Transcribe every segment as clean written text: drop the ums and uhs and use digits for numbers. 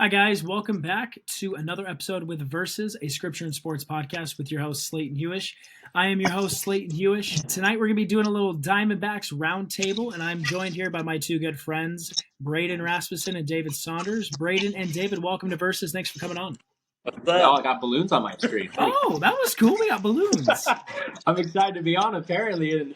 Hi, guys. Welcome back to another episode with Versus, a scripture and sports podcast with your host, Slaton Huish. I am your host, Slaton Huish. Tonight, we're going to be doing a little Diamondbacks roundtable, and I'm joined here by my two good friends, Braden Rasmussen and David Saunders. Braden and David, welcome to Versus. Thanks for coming on. Oh, I got balloons on my screen. Oh, that was cool. We got balloons. I'm excited to be on, apparently, and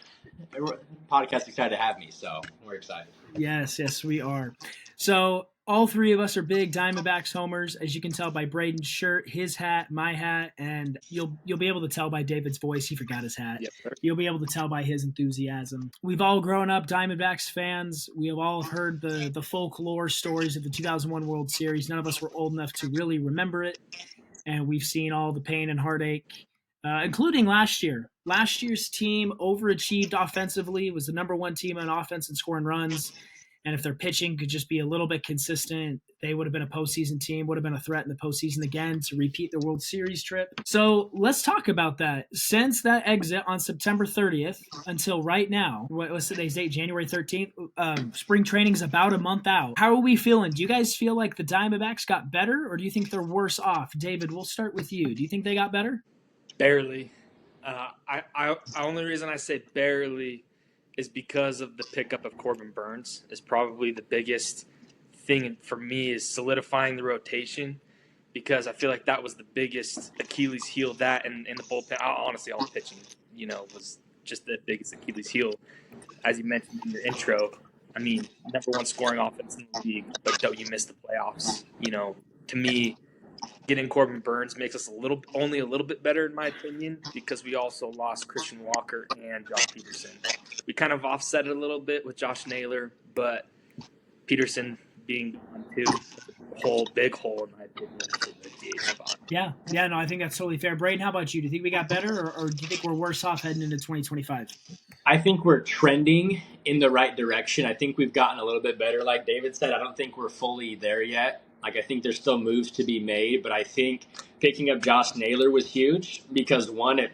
the podcast excited to have me, so we're excited. Yes, we are. So all three of us are big Diamondbacks homers, as you can tell by Braden's shirt, his hat, my hat, and you'll be able to tell by David's voice. He forgot his hat. Yep, sir. You'll be able to tell by his enthusiasm. We've all grown up Diamondbacks fans. We have all heard the folklore stories of the 2001 World Series. None of us were old enough to really remember it, and we've seen all the pain and heartache, including last year. Last year's team overachieved offensively, was the number one team on offense and scoring runs. And if their pitching could just be a little bit consistent, they would have been a postseason team, would have been a threat in the postseason again to repeat the World Series trip. So let's talk about that. Since that exit on September 30th until right now, what's today's date, January 13th, spring training is about a month out. How are we feeling? Do you guys feel like the Diamondbacks got better, or do you think they're worse off? David, we'll start with you. Do you think they got better? Barely. Only reason I say barely is because of the pickup of Corbin Burnes. Is probably the biggest thing for me is solidifying the rotation, because I feel like that was the biggest Achilles heel, that and in the bullpen. Honestly, all the pitching, was just the biggest Achilles heel. As you mentioned in your intro, I mean, number one scoring offense in the league, but don't you miss the playoffs? To me, getting Corbin Burnes makes us only a little bit better, in my opinion, because we also lost Christian Walker and Josh Peterson. We kind of offset it a little bit with Josh Naylor, but Peterson being gone too, big hole, in my opinion, for the DH spot. Yeah, no, I think that's totally fair. Braden, how about you? Do you think we got better, or do you think we're worse off heading into 2025? I think we're trending in the right direction. I think we've gotten a little bit better. Like David said, I don't think we're fully there yet. Like, I think there's still moves to be made, but I think picking up Josh Naylor was huge because, one, it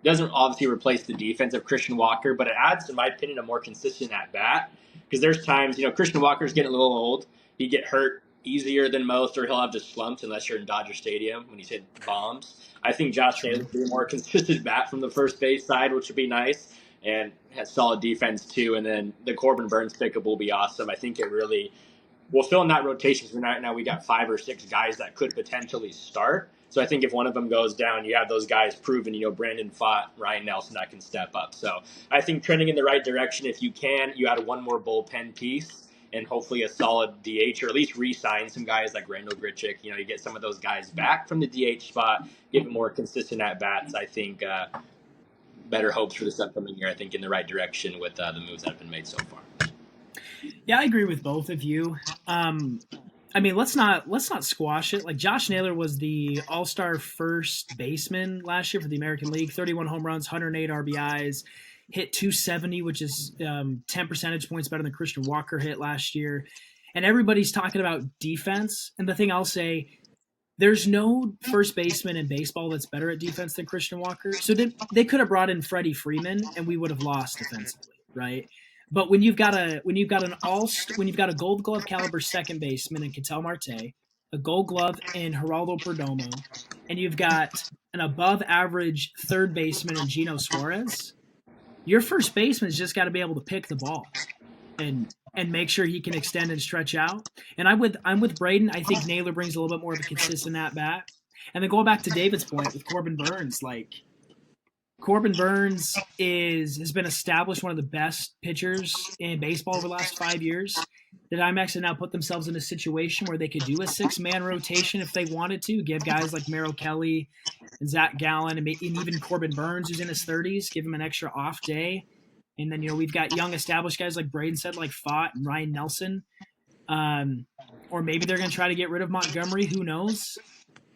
doesn't obviously replace the defense of Christian Walker, but it adds, in my opinion, a more consistent at-bat. Because there's times, Christian Walker's getting a little old. He get hurt easier than most, or he'll have just slumps unless you're in Dodger Stadium when he's hitting bombs. I think Josh Naylor will be a more consistent bat from the first base side, which would be nice, and has solid defense too. And then the Corbin Burnes pickup will be awesome. I think it really – we'll fill in that rotation. So right now we got 5 or 6 guys that could potentially start. So I think if one of them goes down, you have those guys proven, Brandon Pfaadt, Ryan Nelson that can step up. So I think trending in the right direction. If you can, you add one more bullpen piece and hopefully a solid DH, or at least re-sign some guys like Randall Grichuk. You get some of those guys back from the DH spot, give them more consistent at-bats. I think better hopes for this upcoming year, I think, in the right direction with the moves that have been made so far. Yeah, I agree with both of you. I mean, let's not squash it. Like, Josh Naylor was the all-star first baseman last year for the American League. 31 home runs, 108 RBIs, hit 270, which is 10 percentage points better than Christian Walker hit last year. And everybody's talking about defense. And the thing I'll say, there's no first baseman in baseball that's better at defense than Christian Walker. So they could have brought in Freddie Freeman, and we would have lost defensively, right? But when you've got a Gold Glove caliber second baseman in Ketel Marte, a Gold Glove in Geraldo Perdomo, and you've got an above average third baseman in Gino Suarez, your first baseman's just got to be able to pick the ball and make sure he can extend and stretch out. And I'm with Braden. I think Naylor brings a little bit more of a consistent at bat. And then going back to David's point with Corbin Burnes, like, Corbin Burnes has been established one of the best pitchers in baseball over the last 5 years. The Diamondbacks have now put themselves in a situation where they could do a 6-man rotation if they wanted to, give guys like Merrill Kelly and Zach Gallen and even Corbin Burnes, who's in his 30s, give him an extra off day. And then, we've got young established guys like Braden said, like Pfaadt and Ryan Nelson. Or maybe they're going to try to get rid of Montgomery. Who knows?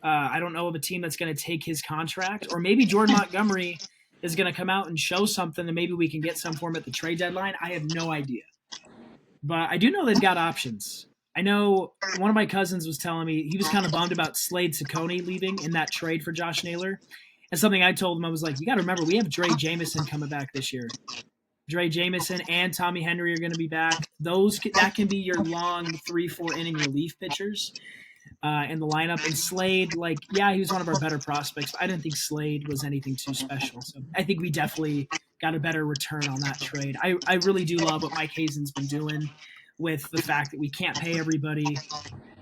I don't know of a team that's going to take his contract. Or maybe Jordan Montgomery is going to come out and show something, and maybe we can get some for him at the trade deadline. I have no idea. But I do know they've got options. I know one of my cousins was telling me he was kind of bummed about Slade Ciccone leaving in that trade for Josh Naylor. And something I told him, I was like, you got to remember, we have Dre Jamison coming back this year. Dre Jamison and Tommy Henry are going to be back. That can be your long 3-4 inning relief pitchers. in the lineup. And Slade, like, yeah, he was one of our better prospects, but I didn't think Slade was anything too special. So I think we definitely got a better return on that trade. I really do love what Mike Hazen's been doing with the fact that we can't pay everybody.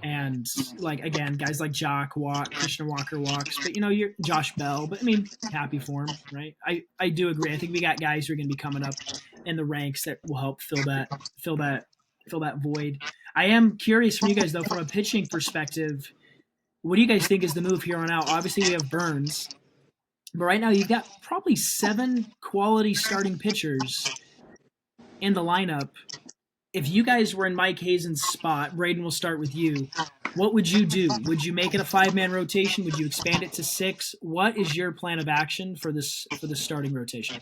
And like again, guys like Christian Walker walks, but you're Josh Bell. But I mean, happy for him, right? I do agree. I think we got guys who are going to be coming up in the ranks that will help fill that void. I am curious from you guys though, from a pitching perspective, what do you guys think is the move here on out? Obviously, we have Burns, but right now you've got probably 7 quality starting pitchers in the lineup. If you guys were in Mike Hazen's spot, Braden, will start with you. What would you do? Would you make it a 5-man rotation? Would you expand it to 6? What is your plan of action for the starting rotation?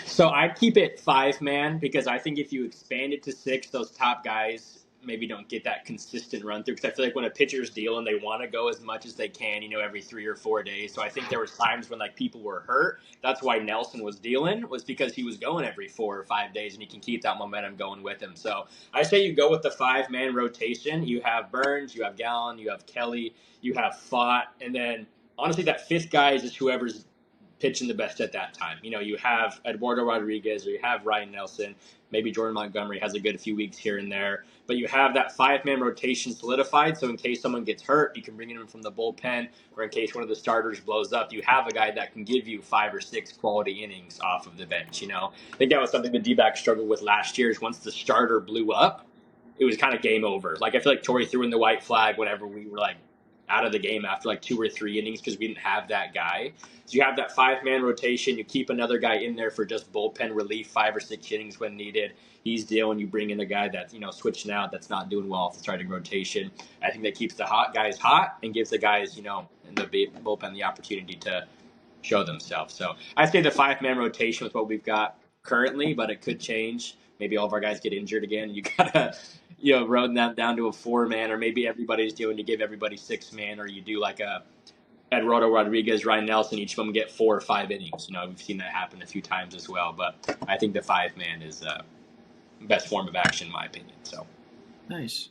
So I keep it 5-man because I think if you expand it to 6, those top guys maybe don't get that consistent run through. Because I feel like when a pitcher's dealing, they want to go as much as they can, every 3 or 4 days. So I think there was times when like people were hurt. That's why Nelson was dealing, was because he was going every 4 or 5 days, and he can keep that momentum going with him. So I say you go with the 5-man rotation. You have Burns, you have Gallon, you have Kelly, you have Fott, and then honestly that 5th guy is just whoever's pitching the best at that time. You have Eduardo Rodriguez or you have Ryan Nelson. Maybe Jordan Montgomery has a good few weeks here and there. But you have that 5-man rotation solidified, so in case someone gets hurt, you can bring in from the bullpen, or in case one of the starters blows up, you have a guy that can give you 5 or 6 quality innings off of the bench. I think that was something the D-backs struggled with last year, is once the starter blew up, it was kind of game over. Like, I feel like Torrey threw in the white flag whenever we were like out of the game after like 2 or 3 innings because we didn't have that guy. So you have that 5-man rotation. You keep another guy in there for just bullpen relief, 5 or 6 innings when needed. He's dealing. You bring in a guy that's switching out, that's not doing well off the starting rotation. I think that keeps the hot guys hot and gives the guys in the bullpen the opportunity to show themselves. So I say the 5-man rotation with what we've got currently, but it could change. Maybe all of our guys get injured again. You gotta road that down to a 4-man, or maybe everybody's doing, you give everybody 6-man, or you do like a Eduardo Rodriguez, Ryan Nelson, each of them get 4 or 5 innings. We've seen that happen a few times as well, but I think the 5-man is the best form of action in my opinion. So nice.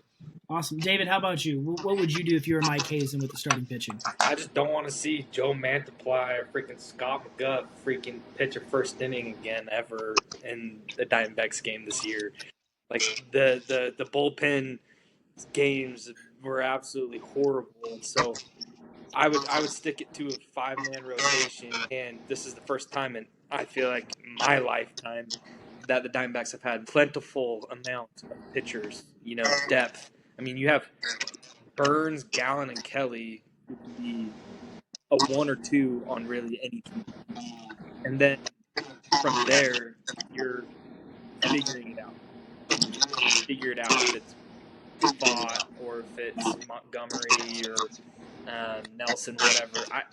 Awesome. David, how about you? What would you do if you were Mike Hazen with the starting pitching? I just don't want to see Joe Mantiply or freaking Scott McGuff freaking pitch a first inning again ever in the Diamondbacks game this year. Like the bullpen games were absolutely horrible, and so I would stick it to a 5-man rotation. And this is the first time in I feel like my lifetime that the Diamondbacks have had plentiful amount of pitchers, depth. I mean, you have Burns, Gallon, and Kelly, who can be a 1 or 2 on really any team. And then from there, you're figuring it out. Figure it out if it's Fott or if it's Montgomery or Nelson, whatever.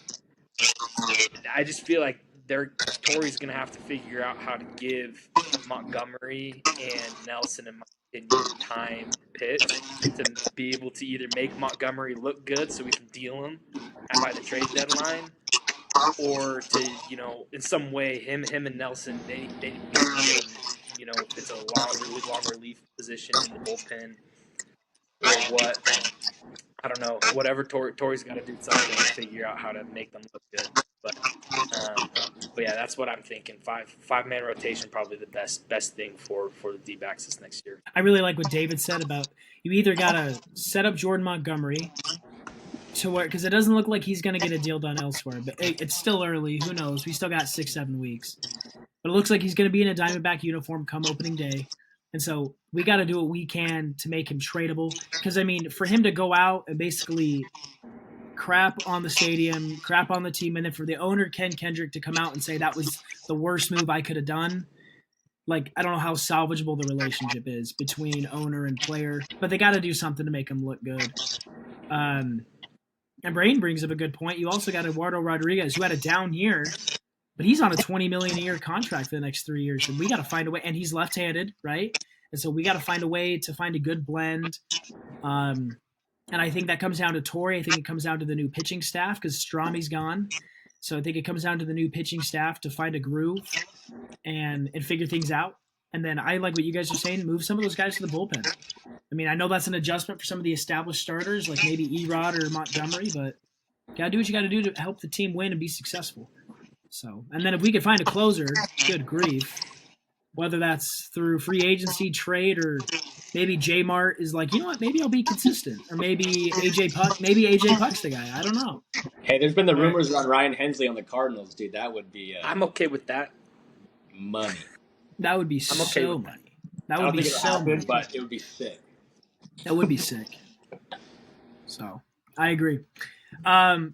I just feel like Torrey's going to have to figure out how to give Montgomery and Nelson, in my opinion, time to pitch to be able to either make Montgomery look good so we can deal him by the trade deadline, or to, in some way, him and Nelson, they need to be, if it's a long relief position in the bullpen or what. I don't know. Whatever Torrey's got to do something to figure out how to make them look good. But yeah, that's what I'm thinking. 5-man rotation, probably the best thing for the D-backs this next year. I really like what David said about you either got to set up Jordan Montgomery to where, because it doesn't look like he's going to get a deal done elsewhere, but it's still early. Who knows? We still got 6-7 weeks. But it looks like he's going to be in a Diamondback uniform come opening day. And so we got to do what we can to make him tradable. Because, I mean, for him to go out and basically crap on the stadium, crap on the team, and then for the owner, Ken Kendrick, to come out and say that was the worst move I could have done, like, I don't know how salvageable the relationship is between owner and player. But they got to do something to make him look good. And Braden brings up a good point. You also got Eduardo Rodriguez, who had a down year, but he's on a $20 million a year contract for the next 3 years, and we got to find a way. And he's left-handed, right? And so we got to find a way to find a good blend. And I think that comes down to Torrey. I think it comes down to the new pitching staff because Strami's gone. So I think it comes down to the new pitching staff to find a groove and figure things out. And then I like what you guys are saying, move some of those guys to the bullpen. I mean, I know that's an adjustment for some of the established starters, like maybe Erod or Montgomery, but gotta do what you gotta do to help the team win and be successful. So, and then if we could find a closer, good grief, whether that's through free agency, trade, or maybe J Mart is like, you know what, maybe I'll be consistent, or maybe AJ Puck's the guy. I don't know. Hey, there's been the All right. rumors on Ryan Hensley on the Cardinals, dude. That would be I'm okay with that. money. That would be I'm okay so with that. money. That I would don't be think it'll so happen, money. but it would be sick. That would be sick. So I agree.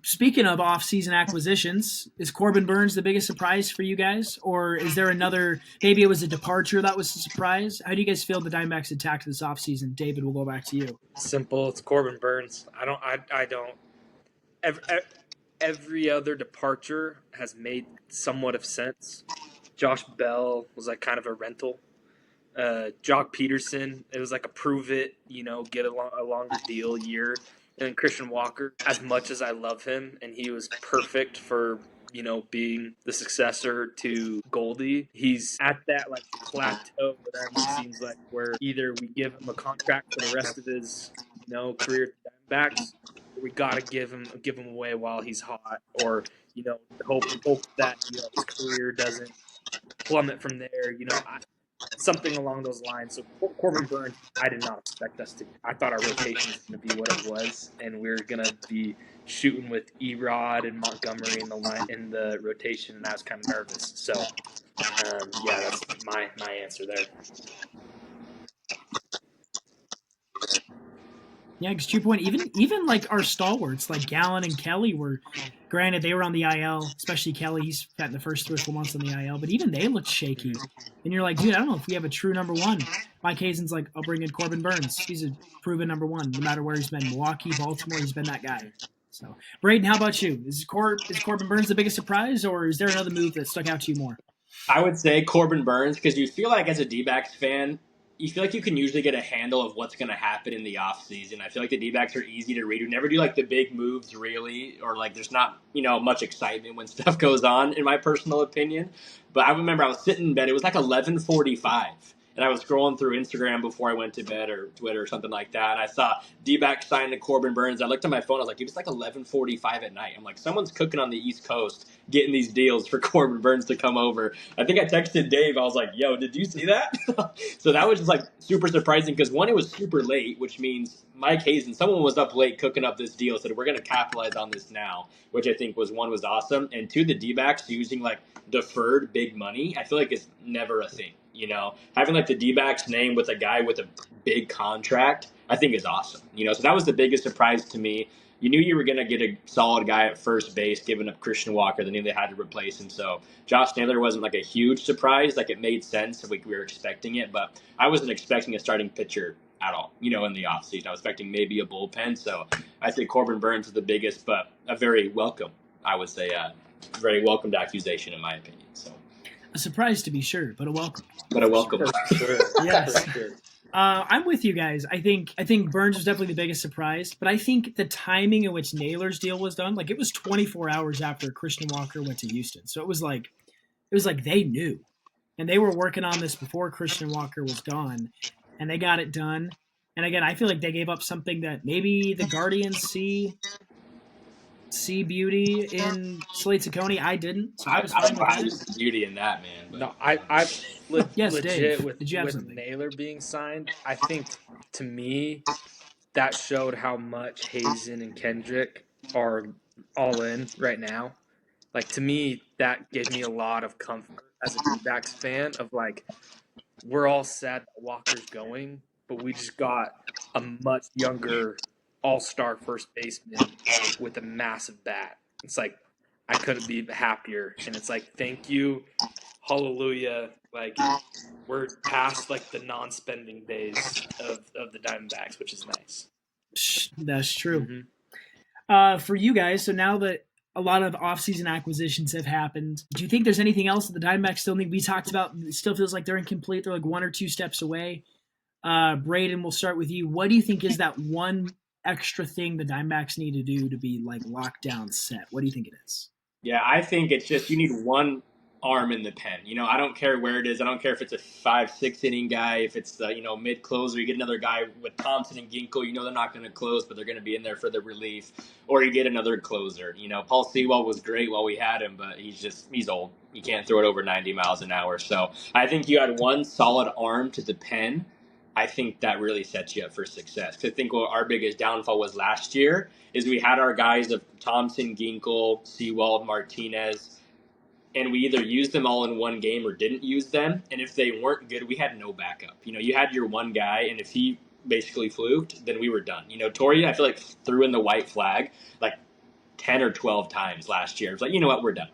Speaking of off-season acquisitions, is Corbin Burnes the biggest surprise for you guys, or is there another? Maybe it was a departure that was a surprise. How do you guys feel the Diamondbacks attacked this offseason? David, we'll go back to you. Simple. It's Corbin Burnes. I don't. Every other departure has made somewhat of sense. Josh Bell was like kind of a rental. Jock Peterson, it was like a prove it, get a longer deal year. And then Christian Walker, as much as I love him, and he was perfect for being the successor to Goldie, he's at that like plateau, whatever it seems like, where either we give him a contract for the rest of his career at the Diamondbacks, or we gotta give him away while he's hot, or hope that his career doesn't plummet from there. Something along those lines. So Corbin Burnes, I did not expect us to. I thought our rotation was going to be what it was, and we are going to be shooting with Erod and Montgomery in the rotation, and I was kind of nervous. So, yeah, that's my answer there. Yeah, because to your point, even like our stalwarts, like Gallen and Kelly were, granted they were on the IL, especially Kelly. He's spent the first 3 or 4 months on the IL, but even they looked shaky. And you're like, dude, I don't know if we have a true number one. Mike Hazen's like, I'll bring in Corbin Burnes. He's a proven number one, no matter where he's been. Milwaukee, Baltimore, he's been that guy. So, Braden, how about you? Is Corbin Burnes the biggest surprise, or is there another move that stuck out to you more? I would say Corbin Burnes, because you feel like as a D-backs fan, you feel like you can usually get a handle of what's going to happen in the offseason. I feel like the D-backs are easy to read. We never do like the big moves really, or like there's not, much excitement when stuff goes on, in my personal opinion. But I remember I was sitting in bed. It was like 11:45. And I was scrolling through Instagram before I went to bed, or Twitter or something like that. And I saw D-back signing to Corbin Burnes. I looked at my phone. I was like, dude, it's like 11:45 at night. I'm like, someone's cooking on the East Coast getting these deals for Corbin Burnes to come over. I think I texted Dave. I was like, yo, did you see that? So that was just like super surprising because one, it was super late, which means Mike Hazen, someone was up late cooking up this deal, said we're going to capitalize on this now, which I think was awesome. And two, the D-backs using like deferred big money, I feel like it's never a thing. Having like the D-backs name with a guy with a big contract, I think is awesome. So that was the biggest surprise to me. You knew you were going to get a solid guy at first base, giving up Christian Walker. They knew they had to replace him. So Josh Naylor wasn't like a huge surprise. Like it made sense. We were expecting it, but I wasn't expecting a starting pitcher at all, in the offseason. I was expecting maybe a bullpen. So I say Corbin Burnes is the biggest, but a very welcomed accusation in my opinion. So A surprise to be sure, but a welcome. But a welcome. Sure. Yes. For sure. I'm with you guys. I think Burnes was definitely the biggest surprise, but I think the timing in which Naylor's deal was done, like it was 24 hours after Christian Walker went to Houston. So it was like they knew, and they were working on this before Christian Walker was gone, and they got it done. And again, I feel like they gave up something that maybe the Guardians see beauty in Slate Ciccone. I didn't, so I was fine with I that. see beauty in that, man. But. No, I Yes, legit Dave, with, did you have with something? Naylor being signed. I think to me that showed how much Hazen and Kendrick are all in right now. Like to me, that gave me a lot of comfort as a D-backs fan of like we're all sad that Walker's going, but we just got a much younger all-star first baseman with a massive bat. It's like I couldn't be happier, and it's like thank you, hallelujah. Like we're past like the non-spending days of the Diamondbacks, which is nice. That's true. Mm-hmm. For you guys, so now that a lot of offseason acquisitions have happened, do you think there's anything else that the Diamondbacks still need? We talked about it still feels like they're incomplete. They're like 1 or 2 steps away. Braden, we'll start with you. What do you think is that one extra thing the Diamondbacks need to do to be like locked down set? What do you think it is? Yeah, I think it's just you need one arm in the pen. I don't care where it is. I don't care if it's a 5-6 inning guy, if it's the mid closer. You get another guy with Thompson and Ginkel. They're not going to close, but they're going to be in there for the relief. Or you get another closer. Paul Sewell was great while we had him, but he's old. You can't throw it over 90 miles an hour. So I think you had one solid arm to the pen. I think that really sets you up for success. Because I think what our biggest downfall was last year is we had our guys of Thompson, Ginkel, Sewell, Martinez, and we either used them all in one game or didn't use them. And if they weren't good, we had no backup. You had your one guy, and if he basically fluked, then we were done. Torrey, I feel like, threw in the white flag like 10 or 12 times last year. It was like, you know what, we're done.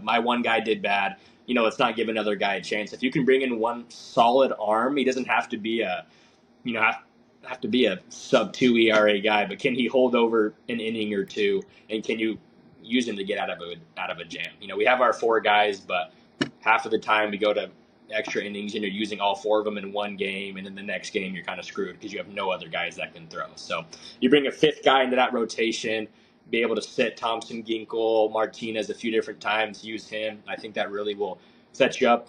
My one guy did bad. Let's not give another guy a chance. If you can bring in one solid arm, he doesn't have to be have to be a sub-2 ERA guy, but can he hold over an inning or two, and can you use him to get out of a jam? We have our 4 guys, but half of the time we go to extra innings and you're using all 4 of them in one game, and then the next game you're kind of screwed because you have no other guys that can throw. So you bring a 5th guy into that rotation, be able to sit Thompson, Ginkel, Martinez a few different times, use him. I think that really will set you up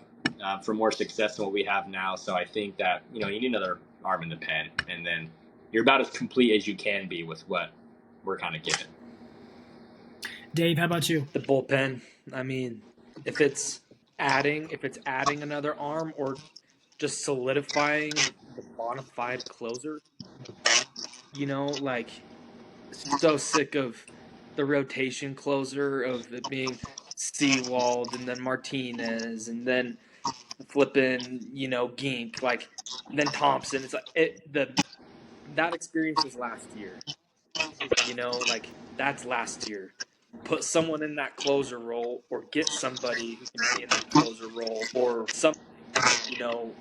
for more success than what we have now. So I think that you need another arm in the pen, and then you're about as complete as you can be with what we're kind of given. Dave, how about you? The bullpen. I mean, if it's adding another arm or just solidifying the bona fide closer, like, so sick of the rotation closer of it being Seawald and then Martinez and then flipping, Gink, like, then Thompson. It's like that experience was last year. Like, that's last year. Put someone in that closer role, or get somebody who can be in that closer role, or something,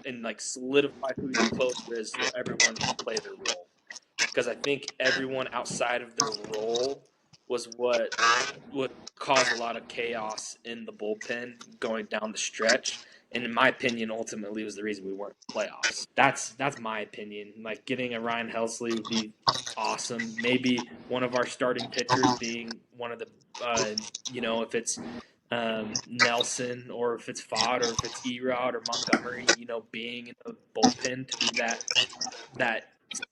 and like solidify who your closer is so everyone can play their role. Because I think everyone outside of their role was what would cause a lot of chaos in the bullpen going down the stretch. And in my opinion, ultimately was the reason we weren't in the playoffs. That's my opinion. Like, getting a Ryan Helsley would be awesome. Maybe one of our starting pitchers being one of the, if it's Nelson, or if it's Fod, or if it's Erod or Montgomery, being in the bullpen to be that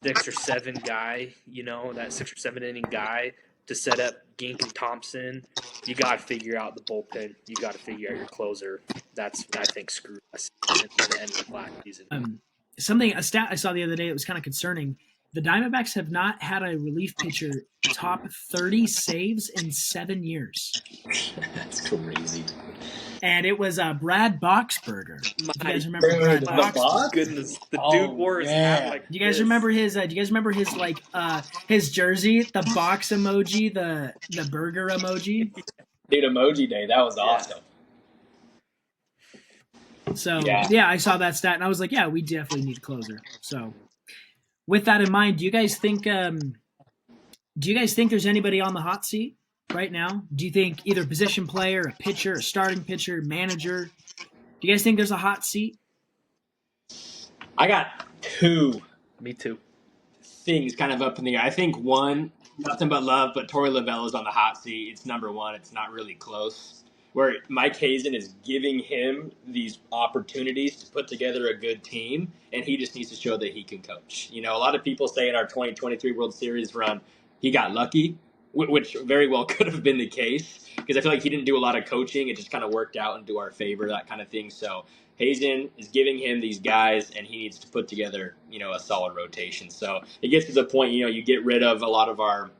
6 or 7 guy, that 6 or 7 inning guy to set up Gink and Thompson. You got to figure out the bullpen. You got to figure out your closer. That's, I think, screwed us at the end of last season. A stat I saw the other day that was kind of concerning. The Diamondbacks have not had a relief pitcher top 30 saves in 7 years. That's crazy. And it was Brad Boxberger. Do you guys remember Brad Boxberger? Goodness, the dude wore his hat like. Do you guys remember his? Do you guys remember his his jersey, the box emoji, the burger emoji? Dude, Emoji Day, that was awesome. So yeah, I saw that stat and I was like, yeah, we definitely need a closer. So with that in mind, do you guys think there's anybody on the hot seat right now? Do you think either position player, a pitcher, a starting pitcher, manager? Do you guys think there's a hot seat? I got 2. Me too. Things kind of up in the air. I think one, nothing but love, but Torey Lovullo's on the hot seat. It's number 1. It's not really close. Where Mike Hazen is giving him these opportunities to put together a good team, and he just needs to show that he can coach. A lot of people say in our 2023 World Series run, he got lucky, which very well could have been the case, because I feel like he didn't do a lot of coaching. It just kind of worked out into our favor, that kind of thing. So Hazen is giving him these guys, and he needs to put together, a solid rotation. So it gets to the point, you get rid of a lot of our,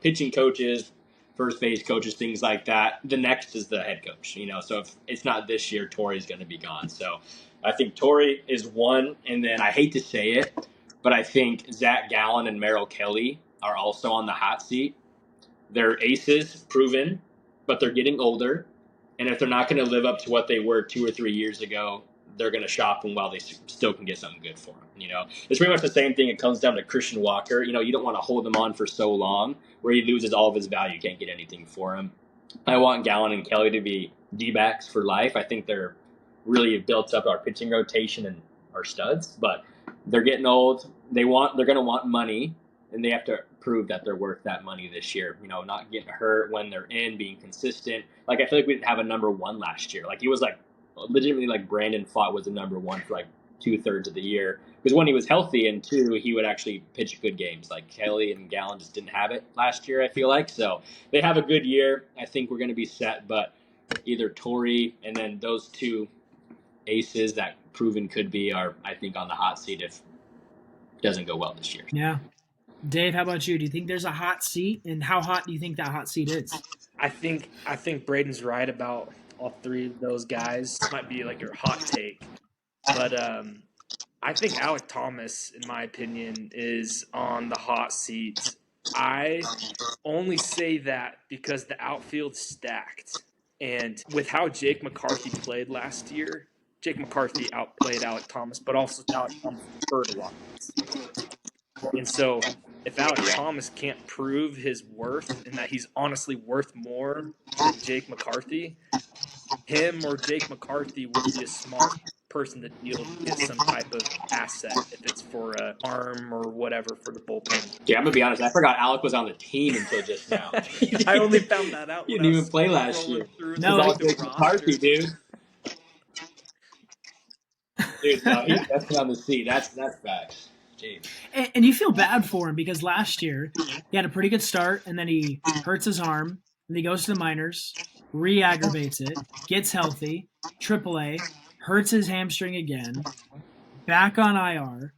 pitching coaches, first base coaches, things like that. The next is the head coach, So if it's not this year, Torrey's going to be gone. So I think Torrey is one, and then I hate to say it, but I think Zach Gallen and Merrill Kelly are also on the hot seat. They're aces, proven, but they're getting older. And if they're not going to live up to what they were 2 or 3 years ago, they're going to shop them while they still can get something good for them. It's pretty much the same thing. It comes down to Christian Walker. You don't want to hold him on for so long where he loses all of his value. You can't get anything for him. I want Gallen and Kelly to be D-backs for life. I think they're really built up our pitching rotation and our studs, but they're getting old. They're going to want money. and they have to prove that they're worth that money this year. You know, not getting hurt when they're in, being consistent. Like I feel like we didn't have a number one last year. Like he was like legitimately like Brandon Fott was the number one for like 2/3 of the year because one he was healthy and two he would actually pitch good games. Like Kelly and Gallen just didn't have it last year. I feel like so they have a good year. I think we're going to be set, but either Torrey and then those two aces that proven could be are I think on the hot seat if it doesn't go well this year. Yeah. Dave, how about you? Do you think there's a hot seat, and how hot do you think that hot seat is? I think Braden's right about all three of those guys. Might be like your hot take, but I think Alec Thomas, in my opinion, is on the hot seat. I only say that because the outfield's stacked, and with how Jake McCarthy played last year, Jake McCarthy outplayed Alec Thomas, but also Alec Thomas hurt a lot. And so if Alec Thomas can't prove his worth and that he's honestly worth more than Jake McCarthy, him or Jake McCarthy would be a smart person to deal to get some type of asset if it's for an arm or whatever for the bullpen. Yeah, I'm gonna be honest. I forgot Alec was on the team until just now. I only found that out. He didn't even play last year. No, it's all Jake McCarthy, dude. Dude, no, he's definitely on the seat. That's facts. Jeez. And you feel bad for him because last year he had a pretty good start, and then he hurts his arm, and he goes to the minors, re-aggravates it, gets healthy, AAA, hurts his hamstring again, back on IR.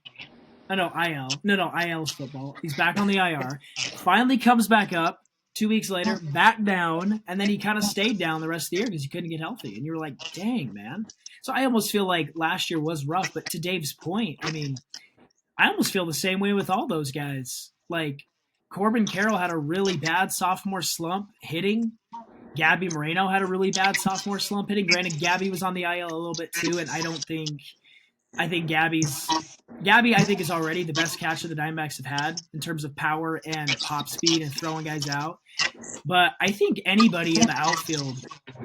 IL. No, IL's football. He's back on the IR. Finally comes back up 2 weeks later, back down, and then he kind of stayed down the rest of the year because he couldn't get healthy. And you were like, dang, man. So I almost feel like last year was rough. But to Dave's point, I mean, I almost feel the same way with all those guys. Like, Corbin Carroll had a really bad sophomore slump hitting. Gabby Moreno had a really bad sophomore slump hitting. Granted, Gabby was on the IL a little bit too, and I think Gabby, I think, is already the best catcher the Diamondbacks have had in terms of power and pop speed and throwing guys out. But I think anybody in the outfield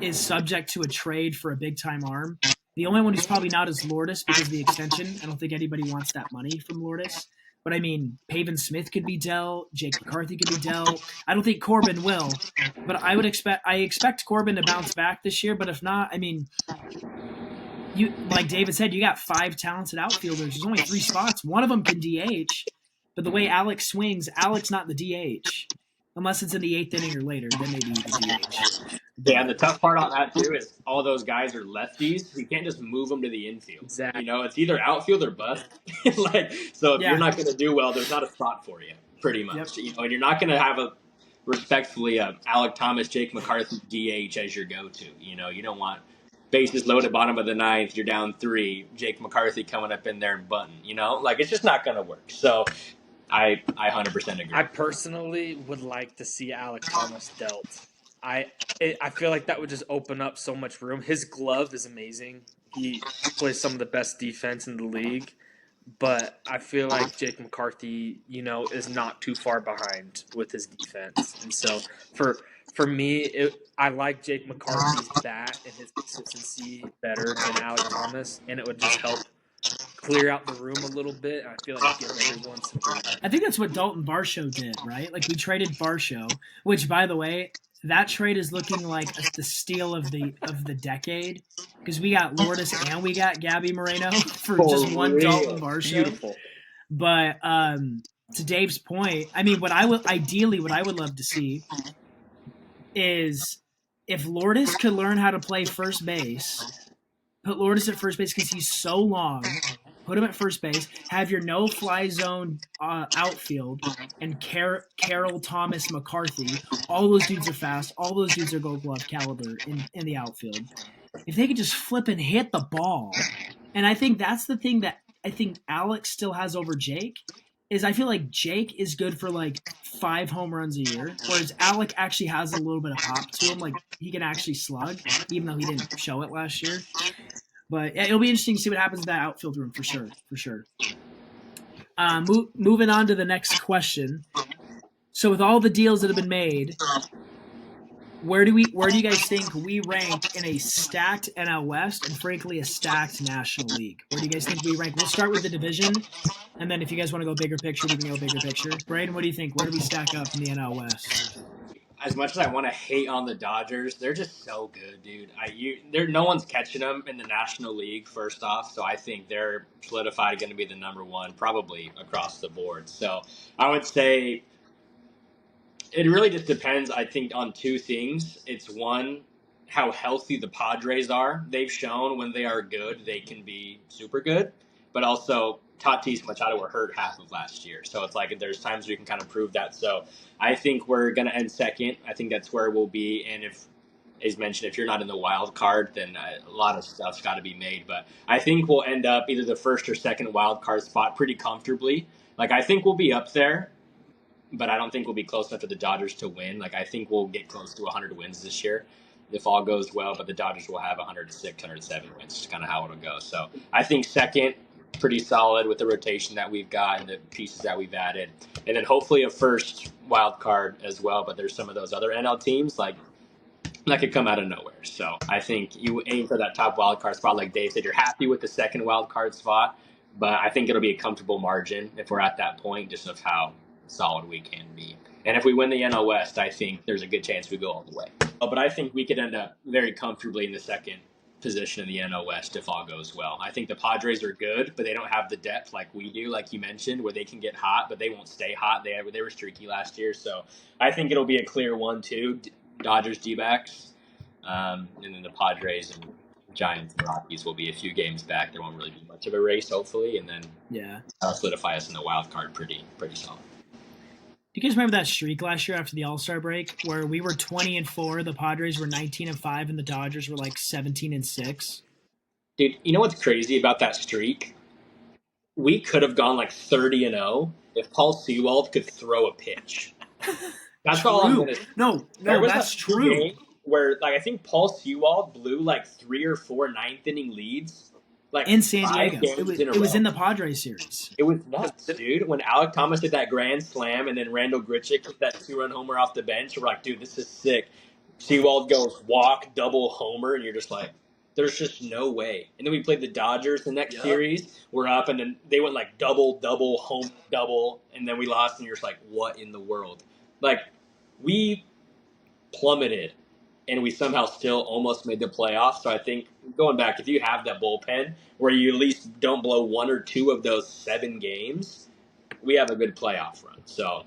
is subject to a trade for a big-time arm. The only one who's probably not is Lourdes because of the extension. I don't think anybody wants that money from Lourdes. But, I mean, Pavin Smith could be dealt. Jake McCarthy could be dealt. I don't think Corbin will. But I expect Corbin to bounce back this year. But if not, I mean, you like David said, you got 5 talented outfielders. There's only 3 spots. One of them can DH. But the way Alex swings, Alex not the DH. Unless it's in the 8th inning or later, then maybe the DH. Yeah, and the tough part on that, too, is all those guys are lefties. You can't just move them to the infield. Exactly. You know, it's either outfield or bust. So if you're not going to do well, there's not a spot for you, pretty much. Yep. You know, and you're not going to have respectfully, Alec Thomas, Jake McCarthy, DH as your go-to. You know, you don't want bases loaded bottom of the 9th, you're down 3, Jake McCarthy coming up in there and button. You know, like it's just not going to work. So I 100% agree. I personally would like to see Alec Thomas dealt. I feel like that would just open up so much room. His glove is amazing. He plays some of the best defense in the league. But I feel like Jake McCarthy, you know, is not too far behind with his defense. And so for me, I like Jake McCarthy's bat and his consistency better than Alec Thomas. And it would just help clear out the room a little bit. I feel like give everyone some room. I think that's what Dalton Varsho did, right? Like we traded Varsho, which, by the way, that trade is looking like the steal of the decade because we got Lourdes and we got Gabby Moreno for just one Dalton Varsho. Beautiful. But to Dave's point, I mean, what I would love to see is if Lourdes could learn how to play first base, put Lourdes at first base because he's so long. Put him at first base. Have your no-fly zone outfield and Carroll, Thomas, McCarthy. All those dudes are fast. All those dudes are Gold Glove caliber in the outfield. If they could just flip and hit the ball, and I think that's the thing that I think Alex still has over Jake, is I feel like Jake is good for like 5 home runs a year, whereas Alec actually has a little bit of pop to him. Like he can actually slug, even though he didn't show it last year. But yeah, it'll be interesting to see what happens in that outfield room for sure. Moving on to the next question. So with all the deals that have been made, Where do you guys think we rank in a stacked NL West and frankly a stacked National League? Where do you guys think we rank? We'll start with the division, and then if you guys want to go bigger picture, we can go bigger picture. Braden, what do you think? Where do we stack up in the NL West? As much as I want to hate on the Dodgers, they're just so good, dude. No one's catching them in the National League. First off, so I think they're solidified going to be the number one, probably across the board. So I would say it really just depends, I think, on two things. It's one, how healthy the Padres are. They've shown when they are good, they can be super good. But also, Tatis Machado were hurt half of last year. So it's like there's times where you can kind of prove that. So I think we're going to end second. I think that's where we'll be. And if, as mentioned, if you're not in the wild card, then a lot of stuff's got to be made. But I think we'll end up either the first or second wild card spot pretty comfortably. Like, I think we'll be up there, but I don't think we'll be close enough to the Dodgers to win. Like, I think we'll get close to 100 wins this year if all goes well, but the Dodgers will have 106, 107 wins. It's kind of how it'll go. So I think second, pretty solid with the rotation that we've got and the pieces that we've added. And then hopefully a first wild card as well, but there's some of those other NL teams like that could come out of nowhere. So I think you aim for that top wild card spot. Like Dave said, you're happy with the second wild card spot, but I think it'll be a comfortable margin if we're at that point, just of how solid we can be. And if we win the NL West, I think there's a good chance we go all the way. But I think we could end up very comfortably in the second position in the NL West if all goes well. I think the Padres are good, but they don't have the depth like we do, like you mentioned, where they can get hot, but they won't stay hot. They were streaky last year, so I think it'll be a clear 1-2. Dodgers, D-backs, and then the Padres and Giants and Rockies will be a few games back. There won't really be much of a race, hopefully, and then solidify us in the wild card pretty solid. Do you guys remember that streak last year after the All-Star break where we were 20-4, the Padres were 19-5, and the Dodgers were like 17-6? Dude, you know what's crazy about that streak? We could have gone like 30-0 if Paul Sewald could throw a pitch. That's true. all I'm gonna say. No, that's true. Where like I think Paul Sewald blew like 3 or 4 ninth-inning leads. Like in San Diego. It was in the Padres series. It was nuts, dude. When Alek Thomas did that grand slam and then Randall Grichuk hit that 2-run homer off the bench, we're like, dude, this is sick. Sewald goes walk, double homer, and you're just like, there's just no way. And then we played the Dodgers the next series. We're up, and then they went like double, home, double, and then we lost, and you're just like, what in the world? Like, we plummeted, and we somehow still almost made the playoffs. So I think, going back, if you have that bullpen where you at least don't blow 1 or 2 of those 7 games, we have a good playoff run. So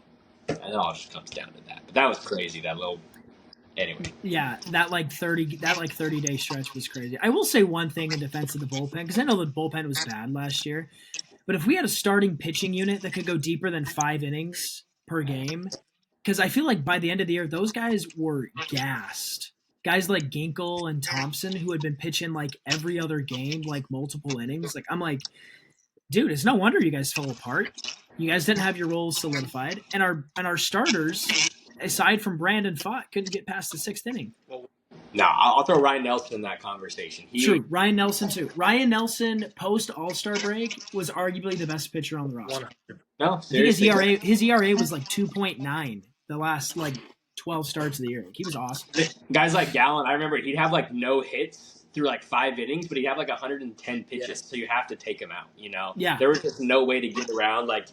it all just comes down to that. But that was crazy, that little – anyway. Yeah, that 30-day stretch was crazy. I will say one thing in defense of the bullpen, because I know the bullpen was bad last year, but if we had a starting pitching unit that could go deeper than 5 innings per game, because I feel like by the end of the year, those guys were gassed. Guys like Ginkel and Thompson, who had been pitching like every other game, like multiple innings. Like, I'm like, dude, it's no wonder you guys fell apart. You guys didn't have your roles solidified. And our starters, aside from Brandon Pfaadt, couldn't get past the 6th inning. No, I'll throw Ryan Nelson in that conversation. True, Ryan Nelson too. Ryan Nelson, post All-Star break, was arguably the best pitcher on the roster. No, seriously. His ERA was like 2.9 the last like 12 starts of the year. Like, he was awesome. Guys like Gallen, I remember he'd have like no hits through like 5 innings, but he'd have like 110 pitches, so you have to take him out, you know? Yeah. There was just no way to get around like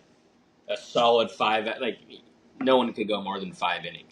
a solid 5. Like, no one could go more than 5 innings.